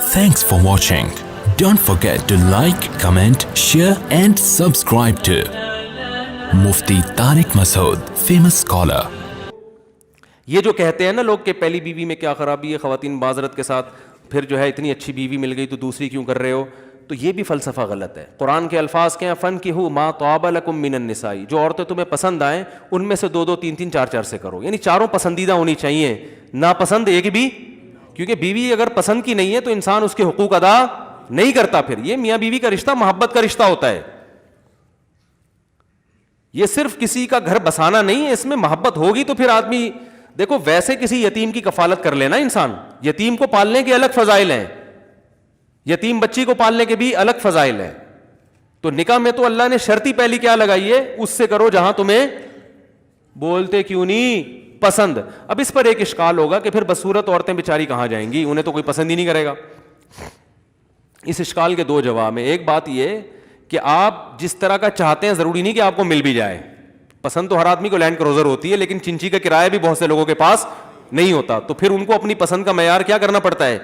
Thanks for watching. Don't forget to like, comment, share and subscribe to Mufti Tariq Masood, famous scholar. یہ جو کہتے ہیں نا لوگ کہ پہلی بیوی میں کیا خرابی ہے، خواتین معذرت کے ساتھ پھر جو ہے اتنی اچھی بیوی مل گئی تو دوسری کیوں کر رہے ہو، تو یہ بھی فلسفہ غلط ہے. قرآن کے الفاظ کیا ہیں؟ فَانْكِحُوا مَا طَابَ لَكُم مِّنَ النِّسَاءِ، جو عورتیں تمہیں پسند آئیں ان میں سے دو دو تین تین چار چار سے کرو، یعنی چاروں پسندیدہ ہونی چاہیے، ناپسند ایک بھی، کیونکہ بیوی اگر پسند کی نہیں ہے تو انسان اس کے حقوق ادا نہیں کرتا. پھر یہ میاں بیوی کا رشتہ محبت کا رشتہ ہوتا ہے، یہ صرف کسی کا گھر بسانا نہیں ہے، اس میں محبت ہوگی تو پھر آدمی دیکھو ویسے کسی یتیم کی کفالت کر لینا انسان، یتیم کو پالنے کے الگ فضائل ہیں، یتیم بچی کو پالنے کے بھی الگ فضائل ہیں. تو نکاح میں تو اللہ نے شرط ہی پہلی کیا لگائی ہے، اس سے کرو جہاں تمہیں بولتے کیوں نہیں پسند. اب اس پر ایک اشکال ہوگا کہ پھر بدصورت عورتیں بیچاری کہاں جائیں گی، انہیں تو کوئی پسند ہی نہیں کرے گا. اس اشکال کے دو جواب ہیں. ایک بات یہ کہ آپ جس طرح کا چاہتے ہیں ضروری نہیں کہ آپ کو مل بھی جائے. پسند تو ہر آدمی کو لینڈ کروزر ہوتی ہے، لیکن چنچی کا کرایہ بھی بہت سے لوگوں کے پاس نہیں ہوتا. تو پھر ان کو اپنی پسند کا معیار کیا کرنا پڑتا ہے،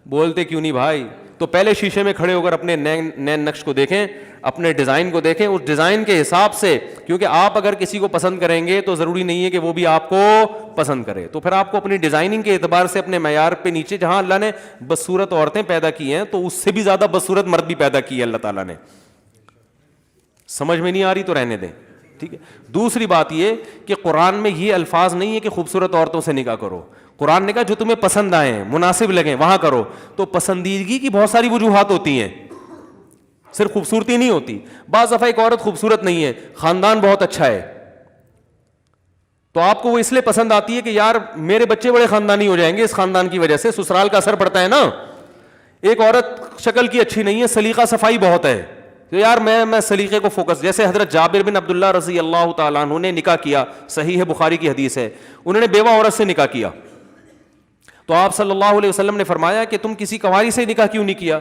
بولتے کیوں نہیں بھائی. تو پہلے شیشے میں کھڑے ہو کر اپنے نین نقش کو دیکھیں، اپنے ڈیزائن کو دیکھیں، اس ڈیزائن کے حساب سے، کیونکہ آپ اگر کسی کو پسند کریں گے تو ضروری نہیں ہے کہ وہ بھی آپ کو پسند کرے. تو پھر آپ کو اپنی ڈیزائننگ کے اعتبار سے اپنے معیار پہ نیچے، جہاں اللہ نے بدصورت عورتیں پیدا کی ہیں تو اس سے بھی زیادہ بدصورت مرد بھی پیدا کی ہے اللہ تعالیٰ نے. سمجھ میں نہیں آ رہی تو رہنے دیں، ٹھیک ہے. دوسری بات یہ کہ قرآن میں یہ الفاظ نہیں ہے کہ خوبصورت عورتوں سے نکاح کرو. قرآن نے کہا جو تمہیں پسند آئیں، مناسب لگیں وہاں کرو. تو پسندیدگی کی بہت ساری وجوہات ہوتی ہیں، صرف خوبصورتی نہیں ہوتی. بعض دفعہ ایک عورت خوبصورت نہیں ہے، خاندان بہت اچھا ہے، تو آپ کو وہ اس لیے پسند آتی ہے کہ یار میرے بچے بڑے خاندانی ہو جائیں گے اس خاندان کی وجہ سے. سسرال کا اثر پڑتا ہے نا. ایک عورت شکل کی اچھی نہیں ہے، سلیقہ صفائی بہت ہے، تو یار میں سلیقے کو فوکس. جیسے حضرت جابر بن عبداللہ رضی اللہ تعالیٰ عنہ نے نکاح کیا، صحیح ہے بخاری کی حدیث ہے، انہوں نے بیوہ عورت سے نکاح کیا. تو آپ صلی اللہ علیہ وسلم نے فرمایا کہ تم کسی کنواری سے نکاح کیوں نہیں کیا؟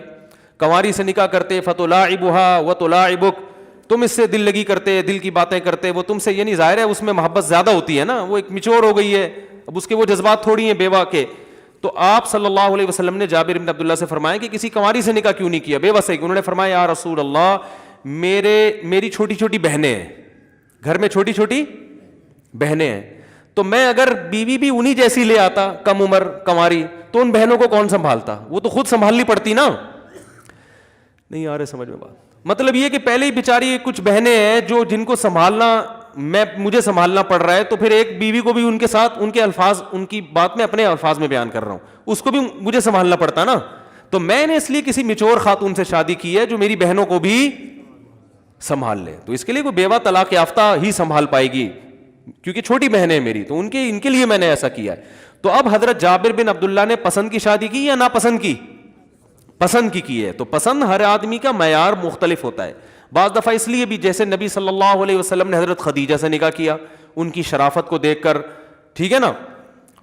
کنواری سے نکاح کرتے فتلاعبها وتلاعبک، تم اس سے دل لگی کرتے، دل کی باتیں کرتے، وہ تم سے، یعنی ظاہر ہے اس میں محبت زیادہ ہوتی ہے نا، وہ ایک میچور ہو گئی ہے، اب اس کے وہ جذبات تھوڑی ہیں بیوہ کے. تو آپ صلی اللہ علیہ وسلم نے جابر بن عبداللہ سے فرمایا کہ کسی کنواری سے نکاح کیوں نہیں کیا، بیوہ سے. انہوں نے فرمایا یا رسول اللہ میری چھوٹی چھوٹی بہنیں ہیں، گھر میں چھوٹی چھوٹی بہنیں ہیں، تو میں اگر بیوی بھی انہی جیسی لے آتا کم عمر کنواری تو ان بہنوں کو کون سنبھالتا، وہ تو خود سنبھالنی پڑتی نا. نہیں آ رہے سمجھ میں بات. مطلب یہ کہ پہلے ہی بیچاری کچھ بہنیں ہیں جو جن کو سنبھالنا مجھے سنبھالنا پڑ رہا ہے، تو پھر ایک بیوی کو بھی ان کے ساتھ ان کے الفاظ، ان کی بات میں اپنے الفاظ میں بیان کر رہا ہوں، اس کو بھی مجھے سنبھالنا پڑتا نا. تو میں نے اس لیے کسی میچور خاتون سے شادی کی ہے جو میری بہنوں کو بھی سنبھال لے. تو اس کے لیے کوئی بیوہ طلاق یافتہ ہی سنبھال پائے گی، کیونکہ چھوٹی بہنیں ہیں میری، تو ان کے لیے میں نے ایسا کیا ہے. تو اب حضرت جابر بن عبداللہ نے پسند کی شادی کی یا ناپسند کی؟ پسند کی ہے. تو پسند ہر آدمی کا معیار مختلف ہوتا ہے. بعض دفعہ اس لیے بھی جیسے نبی صلی اللہ علیہ وسلم نے حضرت خدیجہ سے نکاح کیا ان کی شرافت کو دیکھ کر، ٹھیک ہے نا،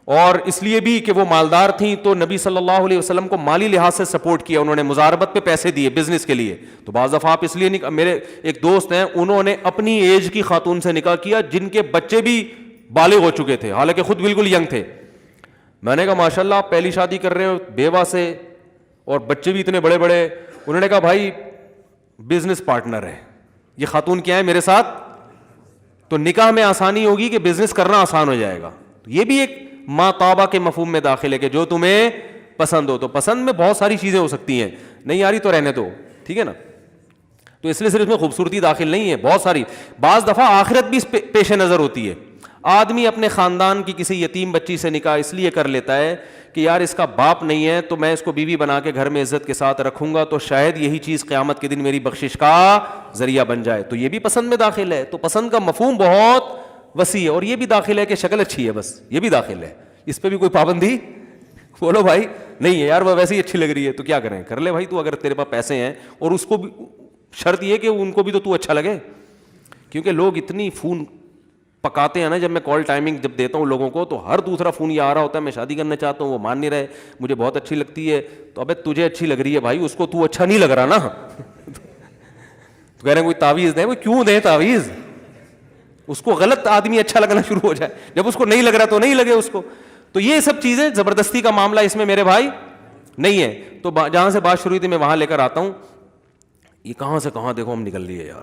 اور اس لیے بھی کہ وہ مالدار تھیں تو نبی صلی اللہ علیہ وسلم کو مالی لحاظ سے سپورٹ کیا، انہوں نے مزاربت پہ پیسے دیے بزنس کے لیے. تو بعض دفعہ آپ اس لیے میرے ایک دوست ہیں، انہوں نے اپنی ایج کی خاتون سے نکاح کیا جن کے بچے بھی بالغ ہو چکے تھے، حالانکہ خود بالکل ینگ تھے. میں نے کہا ماشاءاللہ آپ پہلی شادی کر رہے ہو بیوہ سے اور بچے بھی اتنے بڑے بڑے. انہوں نے کہا بھائی بزنس پارٹنر ہے، یہ خاتون کیا ہے میرے ساتھ، تو نکاح میں آسانی ہوگی کہ بزنس کرنا آسان ہو جائے گا. تو یہ بھی ایک ما طابہ کے مفہوم میں داخل ہے کہ جو تمہیں پسند ہو. تو پسند میں بہت ساری چیزیں ہو سکتی ہیں، نہیں آ رہی تو رہنے دو، ٹھیک ہے نا. تو اس لیے صرف میں خوبصورتی داخل نہیں ہے، بہت ساری. بعض دفعہ آخرت بھی پیش نظر ہوتی ہے. آدمی اپنے خاندان کی کسی یتیم بچی سے نکاح اس لیے کر لیتا ہے کہ یار اس کا باپ نہیں ہے تو میں اس کو بیوی بنا کے گھر میں عزت کے ساتھ رکھوں گا تو شاید یہی چیز قیامت کے دن میری بخشش کا ذریعہ بن جائے. تو یہ بھی پسند میں داخل ہے. تو پسند کا مفہوم بہت وسیع ہے. اور یہ بھی داخل ہے کہ شکل اچھی ہے، بس یہ بھی داخل ہے، اس پہ بھی کوئی پابندی بولو بھائی نہیں ہے، یار وہ ویسے ہی اچھی لگ رہی ہے تو کیا کریں، کر لے بھائی تو، اگر تیرے پاس پیسے ہیں. اور اس کو بھی شرط یہ کہ ان کو بھی تو اچھا لگے، کیونکہ لوگ اتنی فون پکاتے ہیں نا. جب میں کال ٹائمنگ جب دیتا ہوں لوگوں کو تو ہر دوسرا فون یہ آ رہا ہوتا ہے میں شادی کرنا چاہتا ہوں، وہ مان نہیں رہے، مجھے بہت اچھی لگتی ہے. تو ابے تجھے اچھی لگ رہی ہے بھائی، اس کو تو اچھا نہیں لگ رہا نا. تو کہہ رہے ہیں کوئی تعویذ دیں. وہ کیوں دیں تعویذ؟ اس کو غلط آدمی اچھا لگنا شروع ہو جائے، جب اس کو نہیں لگ رہا تو نہیں لگے اس کو. تو یہ سب چیزیں زبردستی کا معاملہ اس میں میرے بھائی نہیں ہے. تو جہاں سے بات شروع ہوئی تھی میں وہاں لے کر آتا ہوں. یہ کہاں سے کہاں دیکھو ہم نکل لیے یار.